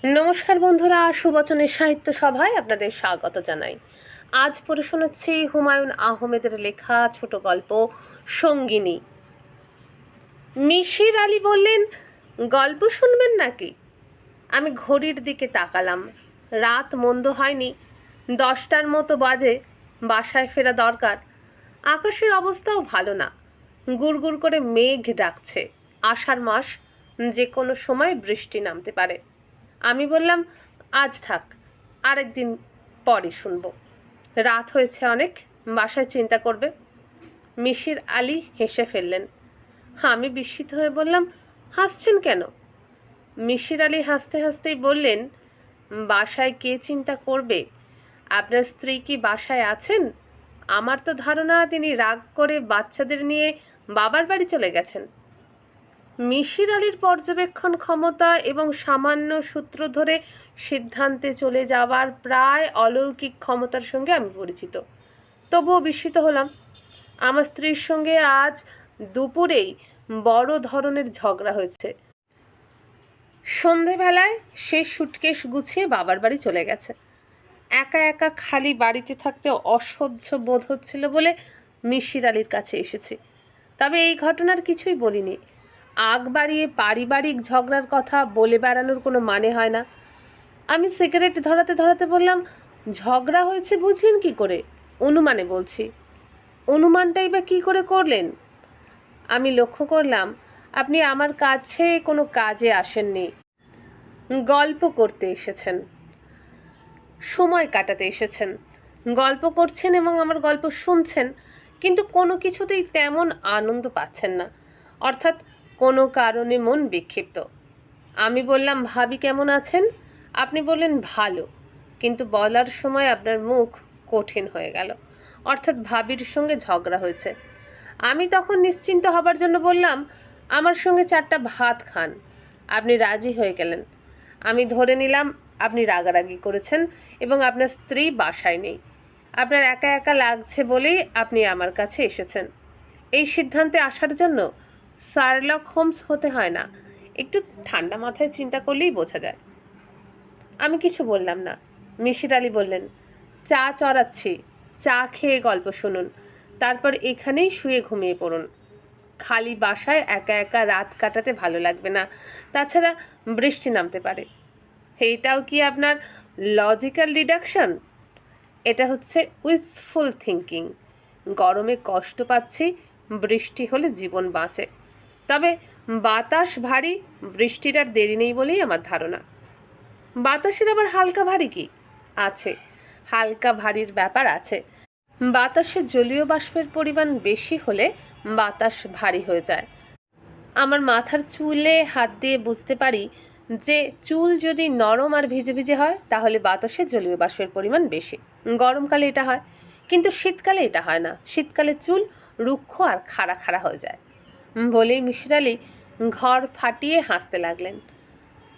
নমস্কার বন্ধুরা, সুবচনের সাহিত্য সভায় আপনাদের স্বাগত জানাই। আজ পড়ে শোনাচ্ছি হুমায়ুন আহমেদের লেখা ছোট গল্প সঙ্গিনী। মিশির আলী বললেন, গল্প শুনবেন নাকি? আমি ঘড়ির দিকে তাকালাম। রাত মন্দ হয়নি, 10টার মতো বাজে। বাসায় ফেরা দরকার। আকাশের অবস্থাও ভালো না, গুড়গুড় করে মেঘ ডাকছে। আষাঢ় মাস, যে কোনো সময় বৃষ্টি নামতে পারে। আমি বললাম, আজ থাক, আরেকদিন পরে শুনবো। রাত হয়েছে অনেক, বাসায় চিন্তা করবে। মিশির আলী হেসে ফেললেন। আমি বিস্মিত হয়ে বললাম, হাসছেন কেন? মিশির আলী হাসতে হাসতেই বললেন, বাসায় কে চিন্তা করবে? আপনার স্ত্রী কি বাসায় আছেন? আমার তো ধারণা তিনি রাগ করে বাচ্চাদের নিয়ে বাবার বাড়ি চলে গেছেন। মিশির আলীর পর্যবেক্ষণ ক্ষমতা এবং সামান্য সূত্র ধরে সিদ্ধান্তে চলে যাওয়ার প্রায় অলৌকিক ক্ষমতার সঙ্গে আমি পরিচিত। তবুও বিস্মিত হলাম। আমার স্ত্রীর সঙ্গে আজ দুপুরেই বড় ধরনের ঝগড়া হয়েছে। সন্ধেবেলায় সে সুটকেস গুছিয়ে বাবার বাড়ি চলে গেছে। একা একা খালি বাড়িতে থাকতে অসহ্য বোধ হচ্ছিল বলে মিশির আলীর কাছে এসেছি। তবে এই ঘটনার কিছুই বলিনি। আগ বাড়িয়ে পারিবারিক ঝগড়ার কথা বলে বেড়ানোর কোনো মানে হয় না। আমি সিগারেট ধরাতে ধরাতে বললাম, ঝগড়া হয়েছে বুঝলেন কি করে? অনুমানে বলছি। অনুমানটাই বা কী করে করলেন? আমি লক্ষ্য করলাম আপনি আমার কাছে কোনো কাজে আসেননি, গল্প করতে এসেছেন, সময় কাটাতে এসেছেন। গল্প করছেন এবং আমার গল্প শুনছেন, কিন্তু কোনো কিছুতেই তেমন আনন্দ পাচ্ছেন না, অর্থাৎ কোনো কারণে মন বিক্ষিপ্ত। আমি বললাম, ভাবি কেমন আছেন? আপনি বললেন, ভালো, কিন্তু বলার সময় আপনার মুখ কঠিন হয়ে গেল, অর্থাৎ ভাবির সঙ্গে ঝগড়া হয়েছে। আমি তখন নিশ্চিন্ত হবার জন্য বললাম, আমার সঙ্গে 4টা ভাত খান। আপনি রাজি হয়ে গেলেন। আমি ধরে নিলাম আপনি রাগারাগি করেছেন এবং আপনার স্ত্রী বাসায় নেই। আপনার একা একা লাগছে বলেই আপনি আমার কাছে এসেছেন। এই সিদ্ধান্তে আসার জন্য শার্লক হোমস হতে হয় না, একটু ঠান্ডা মাথায় চিন্তা করলেই বোঝা যায়। আমি কিছু বললাম না। মিশির আলী বললেন, চা চড়াচ্ছি, চা খেয়ে গল্প শুনুন, তারপর এখানেই শুয়ে ঘুমিয়ে পড়ুন। খালি বাসায় একা একা রাত কাটাতে ভালো লাগবে না, তাছাড়া বৃষ্টি নামতে পারে। এইটাও কি আপনার লজিক্যাল ডিডাকশন? এটা হচ্ছে উইথফুল থিঙ্কিং। গরমে কষ্ট পাচ্ছি, বৃষ্টি হলে জীবন বাঁচে। তবে বাতাস ভারী, বৃষ্টির আর দেরি নেই বলেই আমার ধারণা। বাতাসের আবার হালকা ভারী কি আছে? হালকা ভারীর ব্যাপার আছে। বাতাসে জলীয় বাষ্পের পরিমাণ বেশি হলে বাতাস ভারী হয়ে যায়। আমার মাথার চুলে হাত দিয়ে বুঝতে পারি যে চুল যদি নরম আর ভিজে ভিজে হয় তাহলে বাতাসে জলীয় বাষ্পের পরিমাণ বেশি। গরমকালে এটা হয়, কিন্তু শীতকালে এটা হয় না। শীতকালে চুল রুক্ষ আর খাড়া খাড়া হয়ে যায়। বলেই মিশির আলী ঘর ফাটিয়ে হাসতে লাগলেন।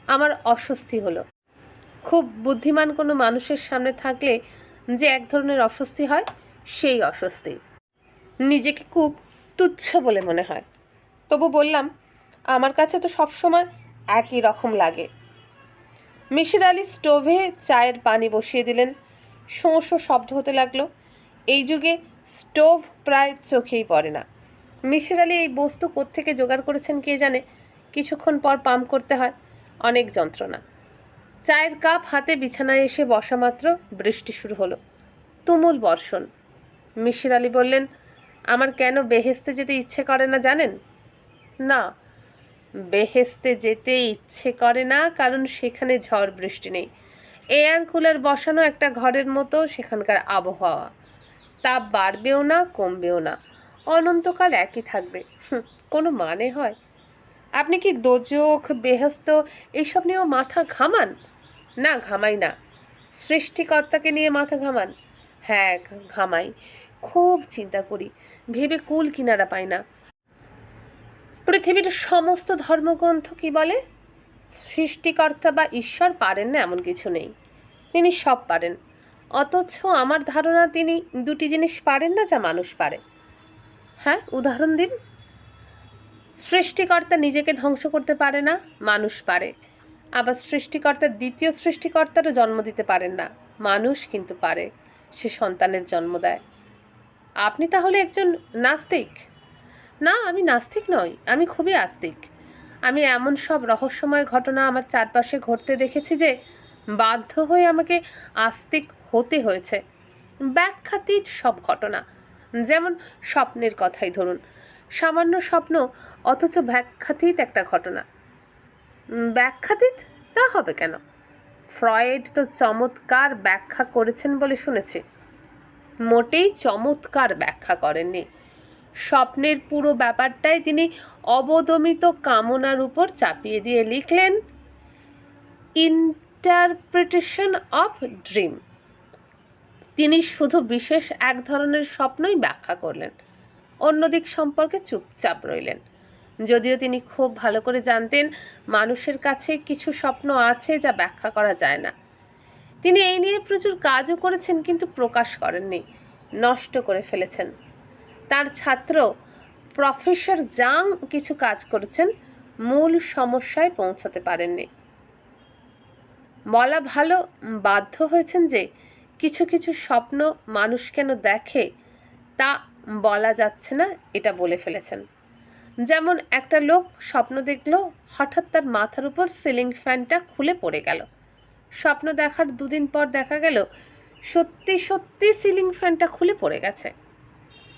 আমার অস্বস্তি হলো। খুব বুদ্ধিমান কোনো মানুষের সামনে থাকলে যে এক ধরনের অস্বস্তি হয়, সেই অস্বস্তি। নিজেকে খুব তুচ্ছ বলে মনে হয়। তবু বললাম, আমার কাছে তো সবসময় একই রকম লাগে। মিশির আলী স্টোভে চায়ের পানি বসিয়ে দিলেন। শোঁ শোঁ শব্দ হতে লাগলো। এই যুগে স্টোভ প্রায় চোখেই পড়ে না। মিশির আলী এই বস্তু কোত্থেকে জোগাড় করেছেন কে জানে। কিছুক্ষণ পর পাম্প করতে হয়, অনেক যন্ত্রণা। চায়ের কাপ হাতে বিছানায় এসে বসা মাত্র বৃষ্টি শুরু হলো, তুমুল বর্ষণ। মিশির আলী বললেন, আমার কেন বেহেস্তে যেতে ইচ্ছে করে না জানেন? না, বেহেস্তে যেতে ইচ্ছে করে না কারণ সেখানে ঝড় বৃষ্টি নেই। এয়ার কুলার বসানো একটা ঘরের মতো সেখানকার আবহাওয়া। তাপ বাড়বেও না, কমবেও না, অনন্তকাল একই থাকবে। কোনো মানে হয়? আপনি কি দোজখ, বেহেস্ত এইসব নিয়েও মাথা ঘামান? না, ঘামাই না। সৃষ্টিকর্তাকে নিয়ে মাথা ঘামান? হ্যাঁ, ঘামাই। খুব চিন্তা করি, ভেবে কুল কিনারা পাই না। পৃথিবীর সমস্ত ধর্মগ্রন্থ কি বলে? সৃষ্টিকর্তা বা ঈশ্বর পারেন না এমন কিছু নেই, তিনি সব পারেন। অথচ আমার ধারণা তিনি দুটি জিনিস পারেন না যা মানুষ পারে। হ্যাঁ, উদাহরণ দিন। সৃষ্টিকর্তা নিজেকে ধ্বংস করতে পারে না, মানুষ পারে। আবার সৃষ্টিকর্তার দ্বিতীয় সৃষ্টিকর্তারও জন্ম দিতে পারেন না, মানুষ কিন্তু পারে, সে সন্তানের জন্ম দেয়। আপনি তাহলে একজন নাস্তিক? না, আমি নাস্তিক নই, আমি খুবই আস্তিক। আমি এমন সব রহস্যময় ঘটনা আমার চারপাশে ঘটতে দেখেছি যে বাধ্য হয়ে আমাকে আস্তিক হতে হয়েছে। ব্যাখ্যাতীত সব ঘটনা, যেমন স্বপ্নের কথাই ধরুন, সামান্য স্বপ্ন অথচ ব্যাখ্যাতীত একটা ঘটনা। ব্যাখ্যাতীত তা হবে কেন? ফ্রয়েড তো চমৎকার ব্যাখ্যা করেছেন বলে শুনেছি। মোটেই চমৎকার ব্যাখ্যা করেননি। স্বপ্নের পুরো ব্যাপারটাই তিনি অবদমিত কামনার উপর চাপিয়ে দিয়ে লিখলেন ইন্টারপ্রিটেশন অফ ড্রিম। তিনি শুধু বিশেষ এক ধরনের স্বপ্নই ব্যাখ্যা করলেন, অন্য দিক সম্পর্কে চুপচাপ রইলেন। যদিও তিনি খুব ভালো করে জানতেন মানুষের কাছে কিছু স্বপ্ন আছে যা ব্যাখ্যা করা যায় না। তিনি এই নিয়ে প্রচুর কাজও করেছেন, কিন্তু প্রকাশ করেননি, নষ্ট করে ফেলেছেন। তার ছাত্র প্রফেসর জাং কিছু কাজ করেছেন, মূল সমস্যায় পৌঁছতে পারেননি। বলা ভালো, বাধ্য হয়েছেন যে কিছু কিছু স্বপ্ন মানুষ কেন দেখে তা বলা যাচ্ছে না, এটা বলে ফেলেছেন। যেমন একটা লোক স্বপ্ন দেখলো হঠাৎ তার মাথার উপর সিলিং ফ্যানটা খুলে পড়ে গেল। স্বপ্ন দেখার দুদিন পর দেখা গেল সত্যি সত্যি সিলিং ফ্যানটা খুলে পড়ে গেছে।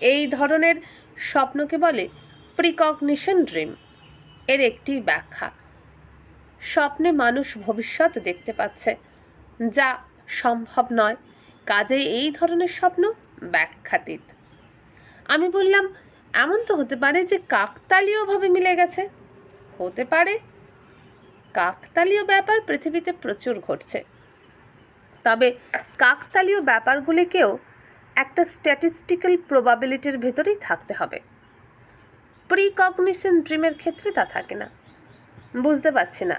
এই ধরনের স্বপ্নকে বলে প্রিকগনিশন ড্রিম। এর একটি ব্যাখ্যা, স্বপ্নে মানুষ ভবিষ্যৎ দেখতে পাচ্ছে, যা সম্ভব নয়, কাজেই এই ধরনের স্বপ্ন ব্যাখ্যাতীত। আমি বললাম, এমন তো হতে পারে যে কাকতালীয়ভাবে মিলে গেছে। হতে পারে, কাকতালীয় ব্যাপার পৃথিবীতে প্রচুর ঘটছে, তবে কাকতালীয় ব্যাপারগুলিকেও একটা স্ট্যাটিস্টিক্যাল প্রবাবিলিটির ভেতরেই থাকতে হবে। প্রিকগনিশন ড্রিমের ক্ষেত্রে তা থাকে না। বুঝতে পারছি না,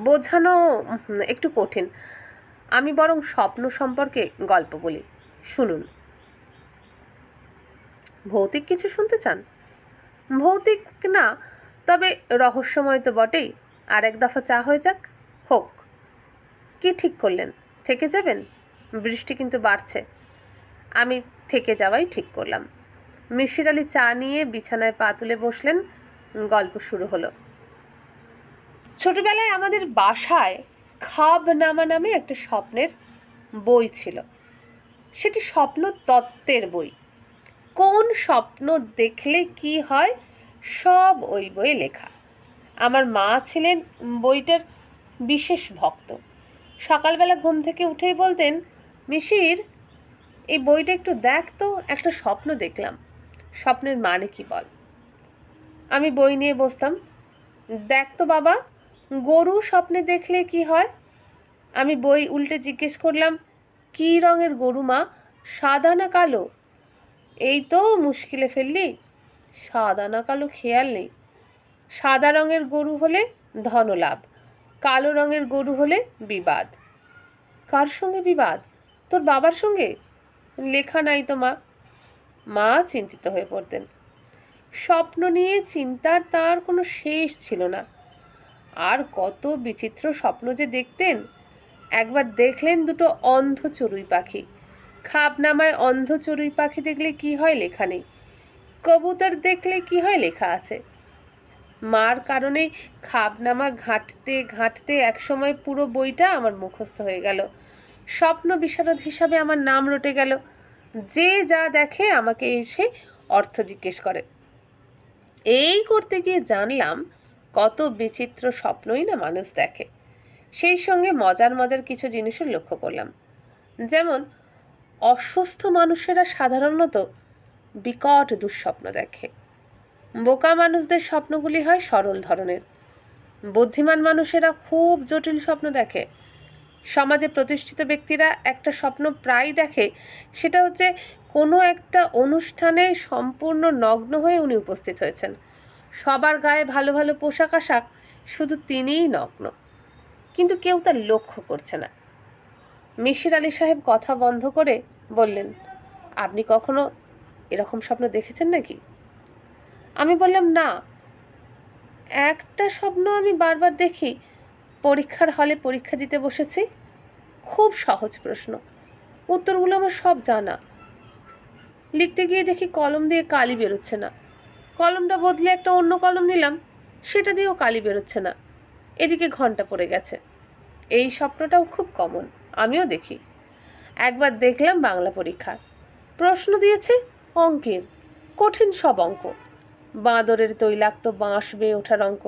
বোঝানো একটু কঠিন। আমি বরং স্বপ্ন সম্পর্কে গল্প বলি, শুনুন। ভৌতিক কিছু শুনতে চান? ভৌতিক না, তবে রহস্যময় তো বটেই। আর এক দফা চা হয়ে যাক। হোক। কি ঠিক করলেন, থেকে যাবেন? বৃষ্টি কিন্তু বাড়ছে। আমি থেকে যাওয়াই ঠিক করলাম। মিশির আলি চা নিয়ে বিছানায় পা তুলে বসলেন। গল্প শুরু হলো। ছোটবেলায় আমাদের বাসায় খাবনামা নামে একটা স্বপ্নের বই ছিল। সেটি স্বপ্ন তত্ত্বের বই। কোন স্বপ্ন দেখলে কি হয় সব ওই বইয়ে লেখা। আমার মা ছিলেন বইটার বিশেষ ভক্ত। সকালবেলা ঘুম থেকে উঠেই বলতেন, মিশির, এই বইটা একটু দেখ তো, একটা স্বপ্ন দেখলাম, স্বপ্নের মানে কি বল। আমি বই নিয়ে বসতাম। দেখ তো বাবা, গরু স্বপ্নে দেখলে কি হয়। আমি বই উল্টে জিজ্ঞেস করলাম, কী রঙের গরু মা, সাদা না কালো? এই তো মুশকিলে ফেললি, সাদা না কালো খেয়াল নেই। সাদা রঙের গরু হলে ধনলাভ, কালো রঙের গরু হলে বিবাদ। কার সঙ্গে বিবাদ? তোর বাবার সঙ্গে? লেখা নাই তো মা। মা চিন্তিত হয়ে পড়তেন। স্বপ্ন নিয়ে চিন্তার তার কোনো শেষ ছিল না। আর কত বিচিত্র স্বপ্ন যে দেখতেন। একবার দেখলেন দুটো অন্ধ চড়ুই পাখি। খাবনামায় অন্ধ চড়ুই পাখি দেখলে কি হয় লেখা নেই, কবুতর দেখলে কি হয় লেখা আছে। মার কারণে খাবনামা ঘাঁটতে ঘাঁটতে একসময় পুরো বইটা আমার মুখস্থ হয়ে গেল। স্বপ্ন বিশারদ হিসাবে আমার নাম রটে গেল। যে যা দেখে আমাকে এসে অর্থ জিজ্ঞেস করে। এই করতে গিয়ে জানলাম কত বিচিত্র স্বপ্নই না মানুষ দেখে। সেই সঙ্গে মজার মজার কিছু জিনিসও লক্ষ্য করলাম। যেমন অসুস্থ মানুষেরা সাধারণত বিকট দুঃস্বপ্ন দেখে। বোকা মানুষদের স্বপ্নগুলি হয় সরল ধরনের। বুদ্ধিমান মানুষেরা খুব জটিল স্বপ্ন দেখে। সমাজে প্রতিষ্ঠিত ব্যক্তিরা একটা স্বপ্ন প্রায় দেখে, সেটা হচ্ছে কোনো একটা অনুষ্ঠানে সম্পূর্ণ নগ্ন হয়ে উনি উপস্থিত হয়েছেন। সবার গায়ে ভালো ভালো পোশাক আশাক, শুধু তিনিই নগ্ন, কিন্তু কেউ তার লক্ষ্য করছে না। মিশির আলি সাহেব কথা বন্ধ করে বললেন, আপনি কখনো এরকম স্বপ্ন দেখেছেন নাকি? আমি বললাম, না, একটা স্বপ্ন আমি বারবার দেখি, পরীক্ষার হলে পরীক্ষা দিতে বসেছি। খুব সহজ প্রশ্ন, উত্তরগুলো আমার সব জানা। লিখতে গিয়ে দেখি কলম দিয়ে কালি বেরোচ্ছে না। কলমটা বদলে একটা অন্য কলম নিলাম, সেটা দিয়েও কালি বেরোচ্ছে না। এদিকে ঘন্টা পড়ে গেছে। এই স্বপ্নটাও খুব কমন, আমিও দেখি। একবার দেখলাম বাংলা পরীক্ষা, প্রশ্ন দিয়েছে অঙ্কের, কঠিন সব অঙ্ক, বাঁদরের তৈলাক্ত বাঁশ বেয়ে ওঠার অঙ্ক।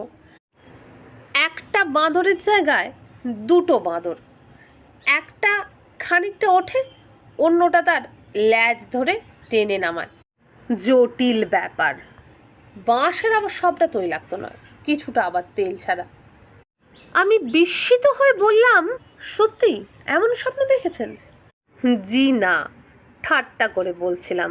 একটা বাঁদরের জায়গায় দুটো বাঁদর, একটা খানিকটা ওঠে, অন্যটা তার ল্যাজ ধরে টেনে নামায়। জটিল ব্যাপার। বাঁশের আবার সবটা তৈলাক্ত নয়, কিছুটা আবার তেল ছাড়া। আমি বিস্মিত হয়ে বললাম, সত্যি এমন স্বপ্ন দেখেছেন? জি না, ঠাট্টা করে বলছিলাম।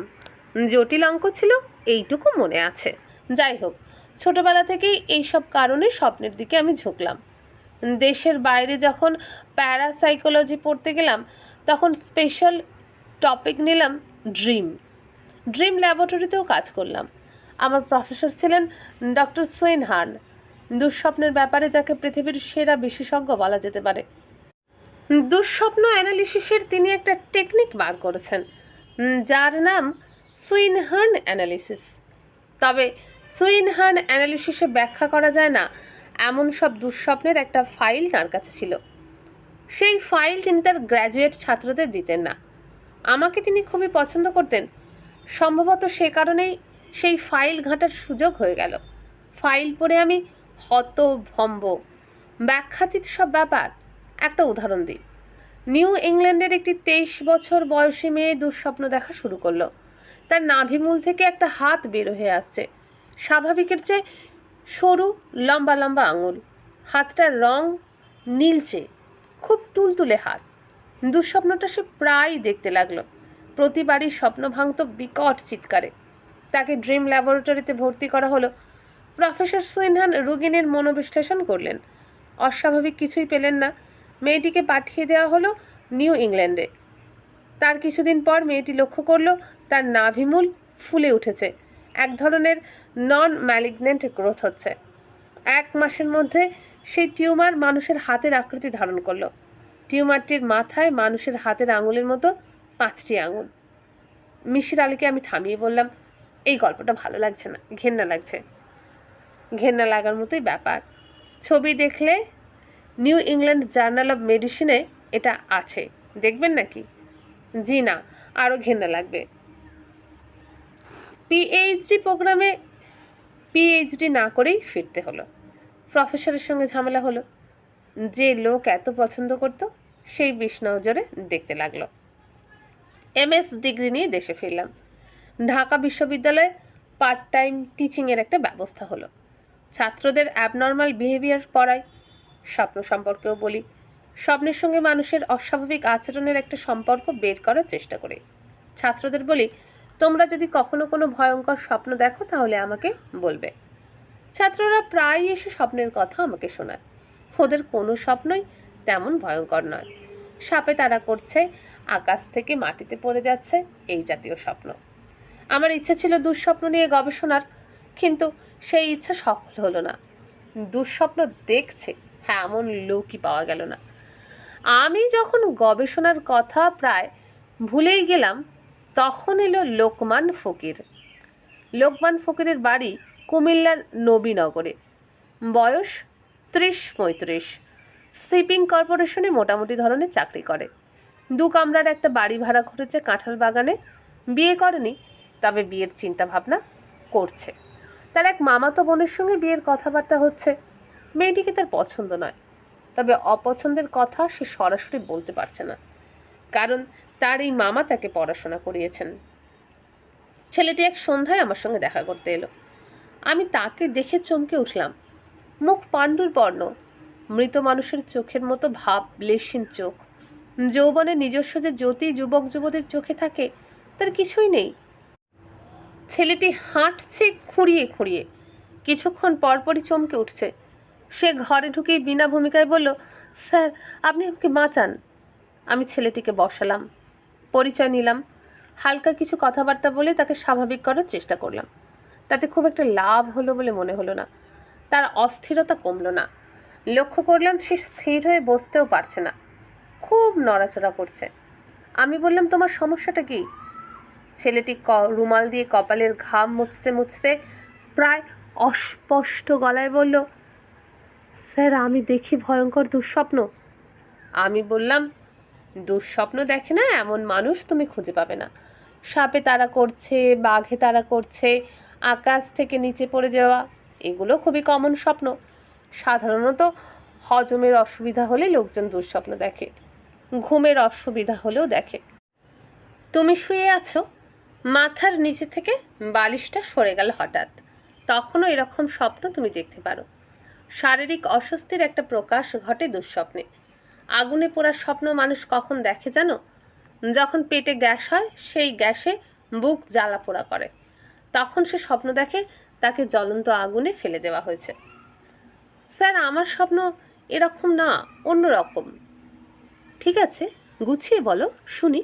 জটিল অঙ্ক ছিল, এইটুকু মনে আছে। যাই হোক, ছোটবেলা থেকেই এইসব কারণে স্বপ্নের দিকে আমি ঝুঁকলাম। দেশের বাইরে যখন প্যারাসাইকোলজি পড়তে গেলাম, তখন স্পেশাল টপিক নিলাম ড্রিম। ড্রিম ল্যাবরেটরিতেও কাজ করলাম। আমার প্রফেসর ছিলেন ডক্টর সুইনহার্ন, দুঃস্বপ্নের ব্যাপারে যাকে পৃথিবীর সেরা বিশেষজ্ঞ বলা যেতে পারে। দুঃস্বপ্ন অ্যানালিসিসের তিনি একটা টেকনিক বার করেছেন, যার নাম সুইনহার্ন অ্যানালিসিস। তবে সুইনহার্ন অ্যানালিসিসে ব্যাখ্যা করা যায় না এমন সব দুঃস্বপ্নের একটা ফাইল তার কাছে ছিল। সেই ফাইল তিনি তার গ্র্যাজুয়েট ছাত্রদের দিতেন না। আমাকে তিনি খুবই পছন্দ করতেন। সম্ভবত সে কারণেই সেই ফাইল ঘাঁটার সুযোগ হয়ে গেল। ফাইল পড়ে আমি হতভম্ব, ব্যাখ্যাতীত সব ব্যাপার। একটা উদাহরণ দিই। নিউ ইংল্যান্ডের একটি 23 বছর বয়সী মেয়ে দুঃস্বপ্ন দেখা শুরু করলো। তার নাভিমূল থেকে একটা হাত বের হয়ে আসছে, স্বাভাবিকের চেয়ে সরু, লম্বা লম্বা আঙুল। হাতটার রং নীলচে, খুব তুলতুলে হাত। দুঃস্বপ্নটা সে প্রায় দেখতে লাগলো। প্রতিবারই স্বপ্ন ভাঙত বিকট চিৎকারে। তাকে ড্রিম ল্যাবরেটরিতে ভর্তি করা হলো। প্রফেসর সুইনহান রোগিণীর মনোবিশ্লেষণ করলেন, অস্বাভাবিক কিছুই পেলেন না। মেয়েটিকে পাঠিয়ে দেওয়া হলো নিউ ইংল্যান্ডে। তার কিছুদিন পর মেয়েটি লক্ষ্য করলো তার নাভিমূল ফুলে উঠেছে, এক ধরনের নন ম্যালিগন্যান্ট গ্রোথ হচ্ছে। 1 মাসের মধ্যে সেই টিউমার মানুষের হাতের আকৃতি ধারণ করলো। টিউমারটির মাথায় মানুষের হাতের আঙুলের মতো 5টি আঙুল। মিশির আলীকে আমি থামিয়ে বললাম, এই গল্পটা ভালো লাগছে না, ঘেন্না লাগছে। ঘেন্না লাগার মতোই ব্যাপার। ছবি দেখলে নিউ ইংল্যান্ড জার্নাল অব মেডিসিনে এটা আছে, দেখবেন নাকি? জি না, আরও ঘেন্না লাগবে। পিএইচডি প্রোগ্রামে পিএইচডি না করেই ফিরতে হলো। প্রফেসরের সঙ্গে ঝামেলা হলো। যে লোক এত পছন্দ করত, সেই বিষ নজরে দেখতে লাগলো। এমএস ডিগ্রি নিয়ে দেশে ফিরলাম। ঢাকা বিশ্ববিদ্যালয়ে পার্ট টাইম টিচিংয়ের একটা ব্যবস্থা হলো। ছাত্রদের অ্যাবনর্মাল বিহেভিয়ার পড়াই, স্বপ্ন সম্পর্কেও বলি। স্বপ্নের সঙ্গে মানুষের অস্বাভাবিক আচরণের একটা সম্পর্ক বের করার চেষ্টা করি। ছাত্রদের বলি, তোমরা যদি কখনো কোনো ভয়ঙ্কর স্বপ্ন দেখো তাহলে আমাকে বলবে। ছাত্ররা প্রায় এসে স্বপ্নের কথা আমাকে শোনায়। ওদের কোনো স্বপ্নই তেমন ভয়ঙ্কর নয়। সাপে তাড়া করছে, আকাশ থেকে মাটিতে পড়ে যাচ্ছে, এই জাতীয় স্বপ্ন। আমার ইচ্ছা ছিল দুঃস্বপ্ন নিয়ে গবেষণার, কিন্তু সেই ইচ্ছা সফল হলো না। দুঃস্বপ্ন দেখছে হ্যাঁ, এমন লোকই পাওয়া গেল না। আমি যখন গবেষণার কথা প্রায় ভুলেই গেলাম, তখন এলো লোকমান ফকির। লোকমান ফকিরের বাড়ি কুমিল্লার নবীনগরে। বয়স 30-35। শিপিং কর্পোরেশনে মোটামুটি ধরনের চাকরি করে। 2 কামরার একটা বাড়ি ভাড়া করেছে কাঁঠাল বাগানে। বিয়ে করেনি, তবে বিয়ের চিন্তা ভাবনা করছে। তার এক মামাতো বোনের সঙ্গে বিয়ের কথাবার্তা হচ্ছে। মেয়েটিকে তার পছন্দ নয়, তবে অপছন্দের কথা সে সরাসরি বলতে পারছে না, কারণ তার এই মামা তাকে পড়াশোনা করিয়েছেন। ছেলেটি এক সন্ধ্যায় আমার সঙ্গে দেখা করতে এলো। আমি তাকে দেখে চমকে উঠলাম। মুখ পাণ্ডুর বর্ণ, মৃত মানুষের চোখের মতো ভাব লেশিন চোখ। যৌবনে নিজস্ব যে জ্যোতি যুবক যুবতীর চোখে থাকে, তার কিছুই নেই। ছেলেটি হাঁটছে খুঁড়িয়ে খুঁড়িয়ে, কিছুক্ষণ পরপরই চমকে উঠছে। সে ঘরে ঢুকেই বিনা ভূমিকায় বলল, স্যার আপনি আমাকে বাঁচান। আমি ছেলেটিকে বসালাম, পরিচয় নিলাম, হালকা কিছু কথাবার্তা বলে তাকে স্বাভাবিক করার চেষ্টা করলাম। তাতে খুব একটা লাভ হলো বলে মনে হলো না। তার অস্থিরতা কমলো না। লক্ষ্য করলাম সে স্থির হয়ে বসতেও পারছে না, খুব নড়াচড়া করছে। আমি বললাম, তোমার সমস্যাটা কি? ছেলেটি রুমাল দিয়ে কপালের ঘাম মুছতে মুছতে প্রায় অস্পষ্ট গলায় বলল, স্যার, আমি দেখি ভয়ঙ্কর দুঃস্বপ্ন। আমি বললাম, দুঃস্বপ্ন দেখে না এমন মানুষ তুমি খুঁজে পাবে না। সাপে তাড়া করছে, বাঘে তাড়া করছে, আকাশ থেকে নিচে পড়ে যাওয়া, এগুলো খুবই কমন স্বপ্ন। সাধারণত হজমের অসুবিধা হলে লোকজন দুঃস্বপ্ন দেখে, ঘুমের অসুবিধা হলেও দেখে। তুমি শুয়ে আছো, মাথার নিচে থেকে বালিশটা সরে গেল হঠাৎ, তখনও এরকম স্বপ্ন তুমি দেখতে পারো। শারীরিক অস্বস্তির একটা প্রকাশ ঘটে দুঃস্বপ্নে। আগুনে পোড়ার স্বপ্ন মানুষ কখন দেখে জানো? যখন পেটে গ্যাস হয়, সেই গ্যাসে বুক জ্বালা পোড়া করে, তখন সে স্বপ্ন দেখে তাকে জ্বলন্ত আগুনে ফেলে দেওয়া হয়েছে। স্যার, আমার স্বপ্ন এরকম না, অন্য রকম। ঠিক আছে, গুছিয়ে বলো শুনি।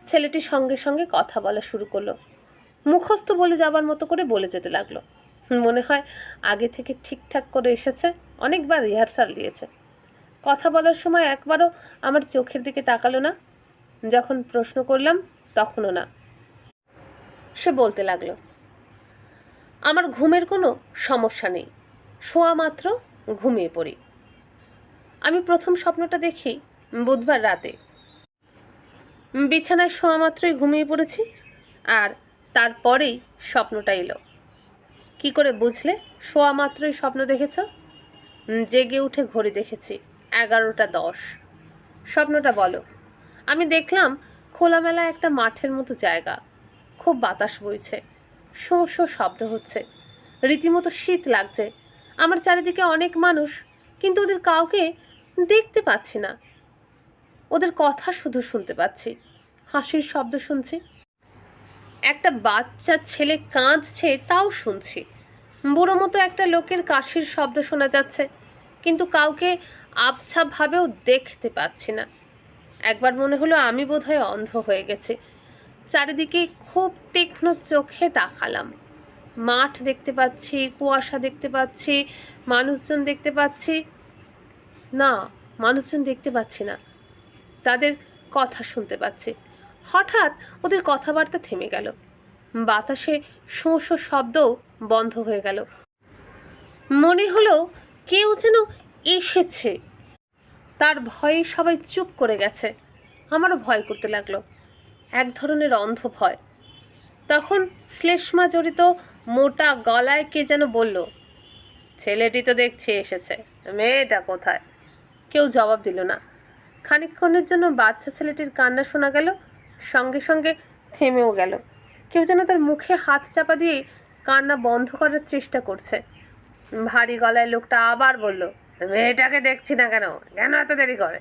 ছেলেটি সঙ্গে সঙ্গে কথা বলা শুরু করলো, মুখস্থ বলে যাবার মতো করে বলে যেতে লাগলো। মনে হয় আগে থেকে ঠিকঠাক করে এসেছে, অনেকবার রিহার্সাল দিয়েছে। কথা বলার সময় একবারও আমার চোখের দিকে তাকালো না, যখন প্রশ্ন করলাম তখনও না। সে বলতে লাগলো, আমার ঘুমের কোনো সমস্যা নেই, শোয়া মাত্র ঘুমিয়ে পড়ি। আমি প্রথম স্বপ্নটা দেখি বুধবার রাতে, বিছানায় শোয়া মাত্রই ঘুমিয়ে পড়েছি, আর তারপরেই স্বপ্নটা এলো। কি করে বুঝলে শোয়া মাত্রই স্বপ্ন দেখেছ? জেগে উঠে ঘড়ি দেখেছি, 11:10। স্বপ্নটা বলো। আমি দেখলাম খোলামেলা একটা মাঠের মতো জায়গা, খুব বাতাস বইছে, শো শো শব্দ হচ্ছে, রীতিমতো শীত লাগছে। আমার চারিদিকে অনেক মানুষ, কিন্তু ওদের কাউকে দেখতে পাচ্ছি না। ওদের কথা শুধু শুনতে পাচ্ছি, হাসির শব্দ শুনছি, একটা বাচ্চা ছেলে কাঁদছে তাও শুনছি, বুড়ো মতো একটা লোকের কাশির শব্দ শোনা যাচ্ছে, কিন্তু কাউকে আবছাভাবেও দেখতে পাচ্ছি না। একবার মনে হলো আমি বোধহয় অন্ধ হয়ে গেছি। চারিদিকে খুব তীক্ষ্ণ চোখে তাকালাম, মাঠ দেখতে পাচ্ছি, কুয়াশা দেখতে পাচ্ছি, মানুষজন দেখতে পাচ্ছি না, মানুষজন দেখতে পাচ্ছি না, তাদের কথা শুনতে পাচ্ছি। হঠাৎ ওদের কথাবার্তা থেমে গেল, বাতাসে শোঁ শোঁ শব্দও বন্ধ হয়ে গেল। মনে হলো কেউ যেন এসেছে, তার ভয়ে সবাই চুপ করে গেছে। আমারও ভয় করতে লাগলো, এক ধরনের অন্ধ ভয়। তখন শ্লেষ্মা জড়িত মোটা গলায় কে যেন বলল, ছেলেটি তো দেখছি এসেছে, মেয়েটা কোথায়? কেউ জবাব দিল না। খানিকক্ষণের জন্য বাচ্চা ছেলেটির কান্না শোনা গেল, সঙ্গে সঙ্গে থেমেও গেল। কেউ যেন তার মুখে হাত চাপা দিয়ে কান্না বন্ধ করার চেষ্টা করছে। ভারী গলায় লোকটা আবার বলল, মেয়েটাকে দেখছি না কেন, কেন এত দেরি করে?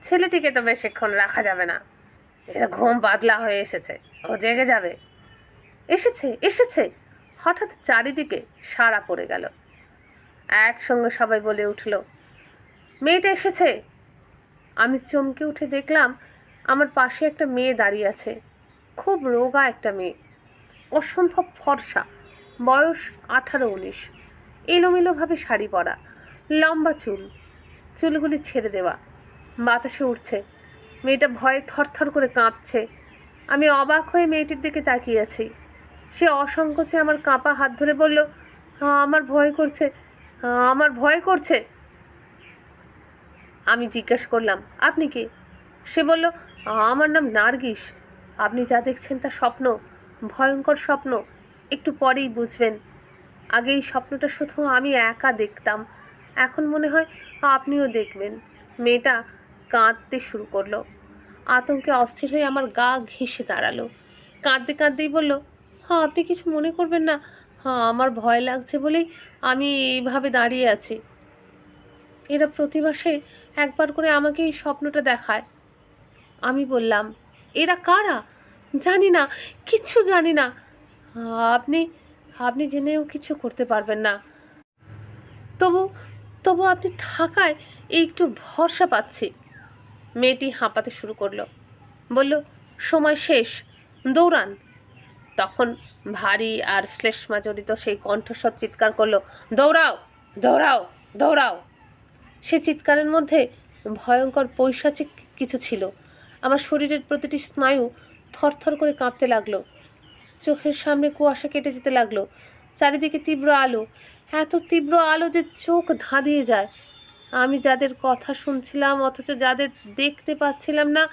ছেলেটিকে তো বেশিক্ষণ রাখা যাবে না, এটা ঘুম পাতলা হয়ে এসেছে, ও জেগে যাবে। এসেছে এসেছে, হঠাৎ চারিদিকে সাড়া পড়ে গেল। একসঙ্গে সবাই বলে উঠল, মেয়েটা এসেছে। আমি চমকে উঠে দেখলাম আমার পাশে একটা মেয়ে দাঁড়িয়ে আছে, খুব রোগা একটা মেয়ে, অসম্ভব ফর্সা, বয়স 18-19, এলোমেলোভাবে শাড়ি পরা, লম্বা চুল, চুলগুলি ছেড়ে দেওয়া, বাতাসে উঠছে। মেয়েটা ভয়ে থরথর করে কাঁপছে। আমি অবাক হয়ে মেয়েটির দিকে তাকিয়ে আছি। সে অসংকোচে আমার কাঁপা হাত ধরে বলল, আমার ভয় করছে, আমার ভয় করছে। আমি জিজ্ঞাসা করলাম, আপনি কে? সে বলল, আমার নাম নার্গিস। আপনি যা দেখছেন তা স্বপ্ন, ভয়ঙ্কর স্বপ্ন, একটু পরেই বুঝবেন। আগে এই স্বপ্নটা শুধু আমি একা দেখতাম, এখন মনে হয় আপনিও দেখবেন। মেয়েটা কাঁদতে শুরু করলো, আতঙ্কে অস্থির হয়ে আমার গা ঘেঁষে দাঁড়ালো। কাঁদতে কাঁদতেই বলল, আপনি কিছু মনে করবেন না, আমার ভয় লাগছে বলেই আমি এইভাবে দাঁড়িয়ে আছি। এরা প্রতি মাসে একবার করে আমাকে এই স্বপ্নটা দেখায়। আমি বললাম, এরা কারা? জানি না, কিচ্ছু জানি না। আপনি আপনি জেনেও কিছু করতে পারবেন না। তবু তবু আপনি থাকায় এই একটু ভরসা পাচ্ছি। মেয়েটি হাঁপাতে শুরু করলো, বলল, সময় শেষ, দৌড়ান। তখন ভারী আর শ্লেষ্মা জড়িত সেই কণ্ঠস্বর চিৎকার করলো, দৌড়াও। দৌড়াও, দৌড়াও। সে চিৎকারের মধ্যে ভয়ঙ্কর পৈশাচিক কিছু ছিল। আমার শরীরের প্রতিটি স্নায়ু থরথর করে কাঁপতে লাগলো। চোখের সামনে কুয়াশা কেটে যেতে লাগলো। চারিদিকে তীব্র আলো, এত তীব্র আলো যে চোখ ধাঁধিয়ে যায়। আমি যাদের কথা শুনছিলাম অথচ যাদের দেখতে পাচ্ছিলাম না,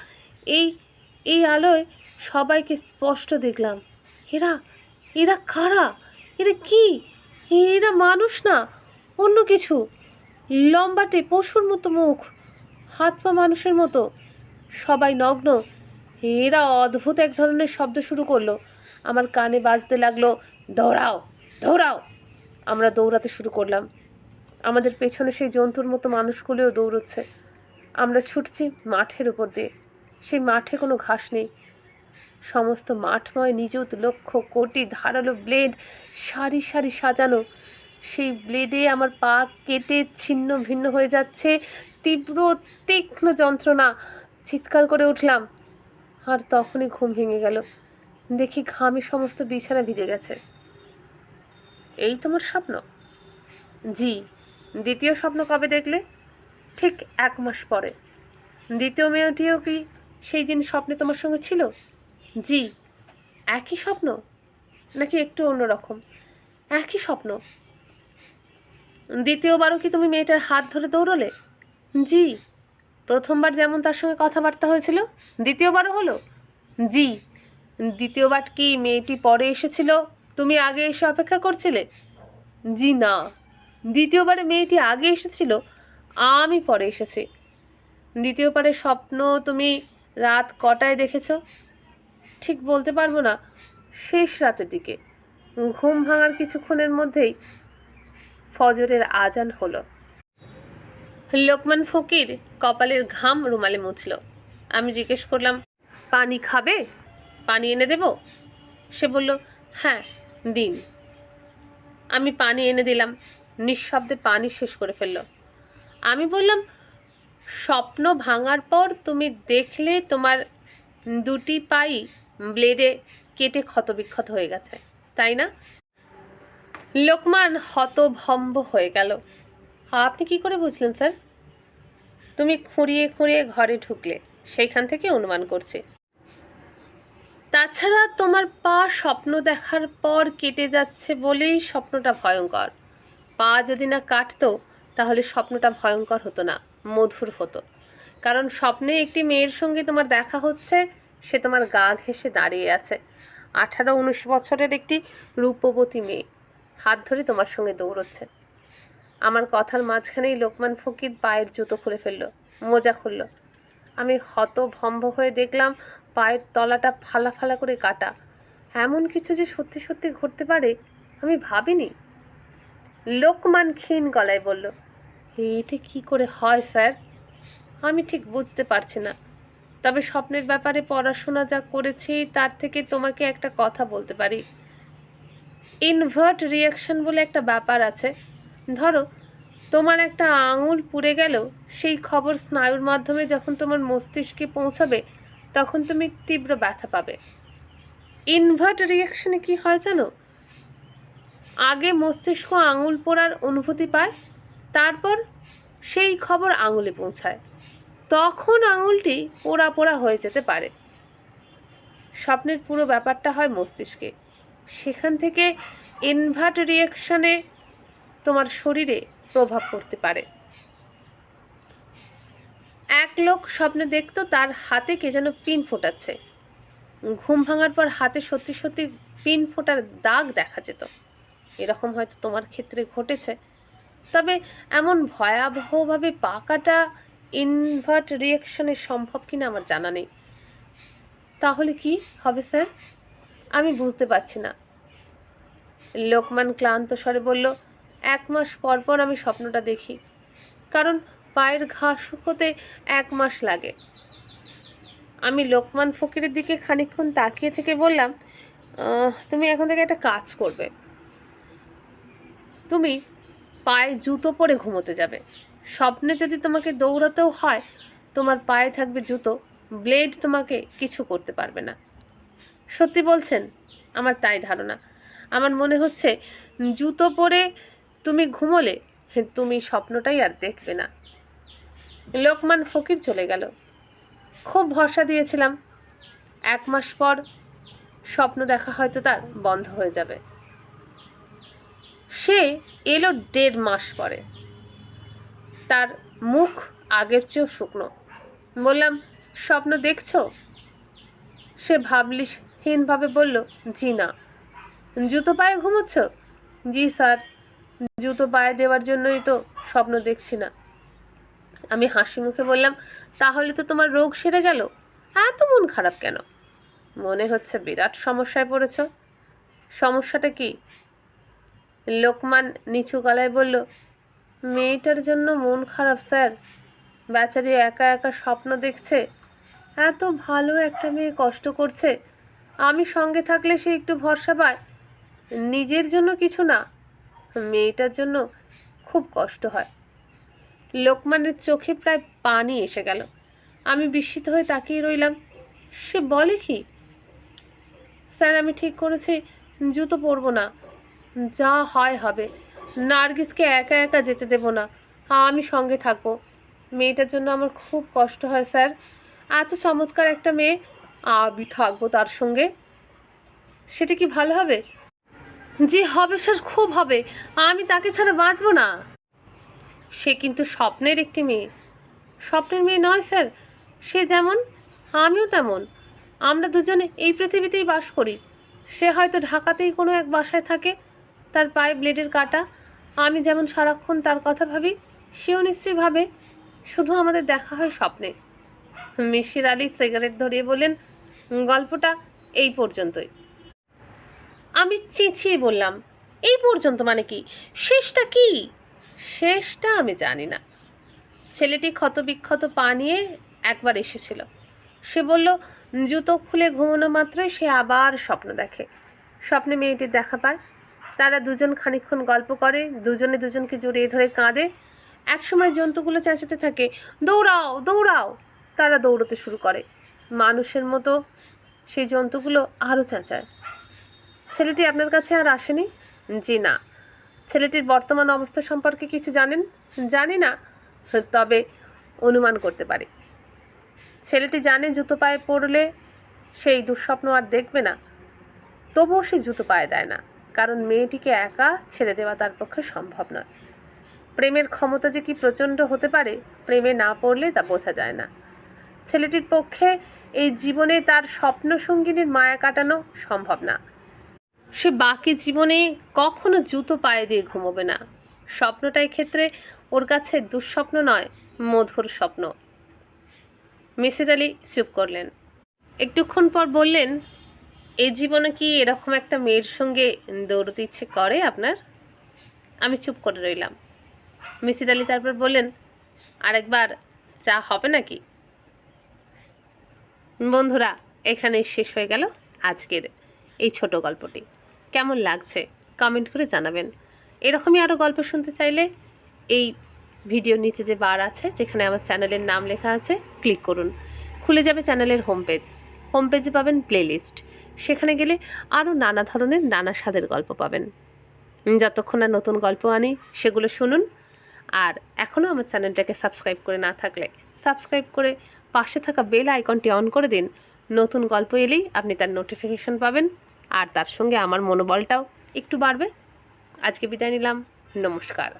এই এই আলোয় সবাইকে স্পষ্ট দেখলাম। এরা এরা কারা? এরা কি? এরা মানুষ না, অন্য কিছু। লম্বাটে পশুর মতো মুখ, হাত পা মানুষের মতো, সবাই নগ্ন। এরা অদ্ভুত এক ধরনের শব্দ শুরু করলো। আমার কানে বাজতে লাগলো, দৌড়াও, দৌড়াও। আমরা দৌড়াতে শুরু করলাম। আমাদের পেছনে সেই জন্তুর মতো মানুষগুলোও দৌড়চ্ছে। আমরা ছুটছি মাঠের উপর দিয়ে। সেই মাঠে কোনো ঘাস নেই। সমস্ত মাঠময় নিযুত লক্ষ কোটি ধারালো ব্লেড সারি সারি সাজানো। সেই ব্লেডে আমার পা কেটে ছিন্ন ভিন্ন হয়ে যাচ্ছে। তীব্র তীক্ষ্ণ যন্ত্রণা। চিৎকার করে উঠলাম। আর তখনই ঘুম ভেঙে গেল। দেখি ঘামে সমস্ত বিছানা ভিজে গেছে। এই তোমার স্বপ্ন? জি। দ্বিতীয় স্বপ্ন কবে দেখলে? ঠিক 1 মাস পরে। দ্বিতীয় মেয়েটিও কি সেই দিন স্বপ্নে তোমার সঙ্গে ছিল? জি। একই স্বপ্ন নাকি একটু অন্যরকম? একই স্বপ্ন। দ্বিতীয়বারও কি তুমি মেয়েটার হাত ধরে দৌড়লে? জি। প্রথমবার যেমন তার সঙ্গে কথাবার্তা হয়েছিল, দ্বিতীয়বারও হলো? জি। দ্বিতীয়বার কি মেয়েটি পরে এসেছিল, তুমি আগে এসে অপেক্ষা করছিলে? জি না। দ্বিতীয়বারে মেয়েটি আগে এসেছিল, আমি পরে এসেছি। দ্বিতীয়বারের স্বপ্ন তুমি রাত কটায় দেখেছ? ঠিক বলতে পারবো না, শেষ রাতের দিকে। ঘুম ভাঙার কিছুক্ষণের মধ্যেই ফজরের আজান হলো। লোকমান ফকির কপালের ঘাম রুমালে মুছল। আমি জিজ্ঞেস করলাম, পানি খাবে? পানি এনে দেব? সে বলল, হ্যাঁ দিন। আমি পানি এনে দিলাম। নিঃশব্দে পানি শেষ করে ফেলল। আমি বললাম, স্বপ্ন ভাঙার পর তুমি দেখলে তোমার দুটি পাই ব্লেডে কেটে ক্ষতবিক্ষত হয়ে গেছে, তাই না? লোকমান হতভম্ব হয়ে গেল। আপনি কি করে বুঝলেন স্যার? তুমি খুঁড়িয়ে খুঁড়িয়ে ঘরে ঢুকলে, সেইখান থেকে অনুমান করছি। তাছাড়া তোমার পা স্বপ্ন দেখার পর কেটে যাচ্ছে বলেই স্বপ্নটা ভয়ঙ্কর। পা যদি না কাটতো তাহলে স্বপ্নটা ভয়ঙ্কর হতো না, মধুর হতো। কারণ স্বপ্নে একটি মেয়ের সঙ্গে তোমার দেখা হচ্ছে, সে তোমার গা ঘেঁষে দাঁড়িয়ে আছে। 18-19 বছরের একটি রূপবতী মেয়ে হাত ধরে তোমার সঙ্গে দৌড়চ্ছে। আমার কথার মাঝখানেই লোকমান ফকির পায়ের জুতো খুলে ফেলল, মোজা খুলল। আমি হতভম্ব হয়ে দেখলাম পায়ের তলাটা ফালা ফালা করে কাটা। এমন কিছু যে সত্যি সত্যি ঘটতে পারে আমি ভাবিনি। লোকমান ক্ষীণ গলায় বলল, এটা কি করে হয় স্যার? আমি ঠিক বুঝতে পারছি না, তবে স্বপ্নের ব্যাপারে পড়াশোনা যা করেছি তার থেকে তোমাকে একটা কথা বলতে পারি। ইনভার্ট রিয়াকশন বলে একটা ব্যাপার আছে। ধরো তোমার একটা আঙুল পুড়ে গেল, সেই খবর স্নায়ুর মাধ্যমে যখন তোমার মস্তিষ্কে পৌঁছাবে তখন তুমি তীব্র ব্যথা পাবে। ইনভার্ট রিয়াকশনে কি হয় জানো? আগে মস্তিষ্ক আঙুল পোড়ার অনুভূতি পায়, তারপর সেই খবর আঙুলে পৌঁছায়, তখন আঙুলটি পোড়া পোড়া হয়ে যেতে পারে। স্বপ্নের পুরো ব্যাপারটা হয় মস্তিষ্কে। সেখান থেকে ইনভার্ট রিয়াকশনে তোমার শরীরে প্রভাব পড়তে পারে। এক লোক স্বপ্নে দেখতো তার হাতে কে যেন পিন ফোটাচ্ছে। ঘুম ভাঙার পর হাতে সত্যি সত্যি পিন ফোটার দাগ দেখা যেত। এরকম হয়তো তোমার ক্ষেত্রে ঘটেছে। তবে এমন ভয়াবহভাবে পা কাটা ইনভার্ট রিয়াকশনে সম্ভব কিনা আমার জানা নেই। তাহলে কি হবে স্যার? আমি বুঝতে পারছি না। লোকমান ক্লান্ত স্বরে বলল, 1 মাস পর পর আমি স্বপ্নটা দেখি, কারণ পায়ের ঘা শুকোতে 1 মাস লাগে। আমি লোকমান ফকিরের দিকে খানিকক্ষণ তাকিয়ে থেকে বললাম, তুমি এখন থেকে একটা কাজ করবে। তুমি পায়ে জুতো পরে ঘুমোতে যাবে। স্বপ্নে যদি তোমাকে দৌড়াতেও হয়, তোমার পায়ে থাকবে জুতো, ব্লেড তোমাকে কিছু করতে পারবে না। সত্যি বলছেন? আমার তাই ধারণা। আমার মনে হচ্ছে জুতো পরে তুমি ঘুমোলে তুমি স্বপ্নটাই আর দেখবে না। লোকমান ফকির চলে গেল। খুব ভরসা দিয়েছিলাম 1 মাস পর স্বপ্ন দেখা হয়তো তার বন্ধ হয়ে যাবে। সে এলো 1.5 মাস পরে। তার মুখ আগের চেয়েও শুকনো। বললাম, স্বপ্ন দেখছো? সে ভাবলিহীনভাবে বলল, জি না। জুতো পায়ে ঘুমোচ্ছ? জি স্যার, জুতো পায়ে দেওয়ার জন্যই তো স্বপ্ন দেখছি না। আমি হাসি মুখে বললাম, তাহলে তো তোমার রোগ সেরে গেল, এত মন খারাপ কেন? মনে হচ্ছে বিরাট সমস্যায় পড়েছ। সমস্যাটা কি? লোকমান নিচু গলায় বলল, মেয়েটার জন্য মন খারাপ স্যার। বেচারি একা একা স্বপ্ন দেখছে। এত ভালো একটা মেয়ে কষ্ট করছে। আমি সঙ্গে থাকলে সে একটু ভরসা পায়। নিজের জন্য কিছু না, মেয়েটার জন্য খুব কষ্ট হয়। লোকমানের চোখে প্রায় পানি এসে গেল। আমি বিস্মিত হয়ে তাকিয়ে রইলাম। সে বলে কি? স্যার, আমি ঠিক করেছি জুতো পরবো না। যা হয় হবে। নার্গিসকে একা একা যেতে দেব না, আমি সঙ্গে থাকবো। মেয়েটার জন্য আমার খুব কষ্ট হয় স্যার। এত চমৎকার একটা মেয়ে, আমি থাকবো তার সঙ্গে। সেটা কি ভালো হবে? জি হবে স্যার, খুব হবে। আমি তাকে ছাড়া বাঁচবো না। সে কিন্তু স্বপ্নের একটি মেয়ে। স্বপ্নের মেয়ে নয় স্যার। সে যেমন আমিও তেমন। আমরা দুজনে এই পৃথিবীতেই বাস করি। সে হয়তো ঢাকাতেই কোনো এক বাসায় থাকে, তার পায়ে ব্লেডের কাটা। আমি যেমন সারাক্ষণ তার কথা ভাবি, সেও নিশ্চয়ই ভাবে। শুধু আমাদের দেখা হয় স্বপ্নে। মিসির আলি সিগারেট ধরিয়ে বললেন, গল্পটা এই পর্যন্তই। আমি চেঁচিয়ে বললাম, এই পর্যন্ত মানে কি? শেষটা কি? শেষটা আমি জানি না। ছেলেটি ক্ষতবিক্ষত পা নিয়ে একবার এসেছিল। সে বলল, জুতো খুলে ঘুমানো মাত্রই সে আবার স্বপ্ন দেখে। স্বপ্নে মেয়েটির দেখা পায়। তারা দুজন খানিকক্ষণ গল্প করে, দুজনে দুজনকে জড়িয়ে ধরে কাঁদে। একসময় জন্তুগুলো চেঁচাতে থাকে, দৌড়াও দৌড়াও। তারা দৌড়তে শুরু করে। মানুষের মতো সেই জন্তুগুলো আরও চেঁচায়। ছেলেটি আপনার কাছে আর আসেনি? জি না। ছেলেটির বর্তমান অবস্থা সম্পর্কে কিছু জানেন? জানি না, তবে অনুমান করতে পারি। ছেলেটি জানে জুতো পায়ে পড়লে সেই দুঃস্বপ্ন আর দেখবে না। তবুও সে জুতো পায়ে দেয় না, কারণ মেয়েটিকে একা ছেড়ে দেওয়া তার পক্ষে সম্ভব নয়। প্রেমের ক্ষমতা যে কি প্রচণ্ড হতে পারে, প্রেমে না পড়লে তা বোঝা যায় না। ছেলেটির পক্ষে এই জীবনে তার স্বপ্ন সঙ্গিনীর মায়া কাটানো সম্ভব না। সে বাকি জীবনে কখনো জুতো পায়ে দিয়ে ঘুমোবে না। স্বপ্নটাই ক্ষেত্রে ওর কাছে দুঃস্বপ্ন নয়, মধুর স্বপ্ন। মিসির আলি চুপ করলেন। একটুক্ষণ পর বললেন, এই জীবনে কি এরকম একটা মেয়ের সঙ্গে দৌড়তে ইচ্ছে করে আপনার? আমি চুপ করে রইলাম। মিসির আলি তারপর বললেন, আরেকবার চা হবে নাকি? বন্ধুরা, এখানেই শেষ হয়ে গেল আজকের এই ছোট গল্পটি। কেমন লাগছে কমেন্ট করে জানাবেন। এরকমই আরও গল্প শুনতে চাইলে এই ভিডিওর নিচে যে বার আছে, যেখানে আমার চ্যানেলের নাম লেখা আছে, ক্লিক করুন। খুলে যাবে চ্যানেলের হোম পেজ। হোম পেজে পাবেন প্লেলিস্ট। সেখানে গেলে আরও নানা ধরনের নানা স্বাদের গল্প পাবেন। যতক্ষণ না নতুন গল্প আনি সেগুলো শুনুন। আর এখনও আমার চ্যানেলটাকে সাবস্ক্রাইব করে না থাকলে সাবস্ক্রাইব করে পাশে থাকা বেল আইকনটি অন করে দিন। নতুন গল্প এলেই আপনি তার নোটিফিকেশন পাবেন, আর তার সঙ্গে আমার মনোবলটাও একটু বাড়বে। আজকে বিদায় নিলাম। নমস্কার।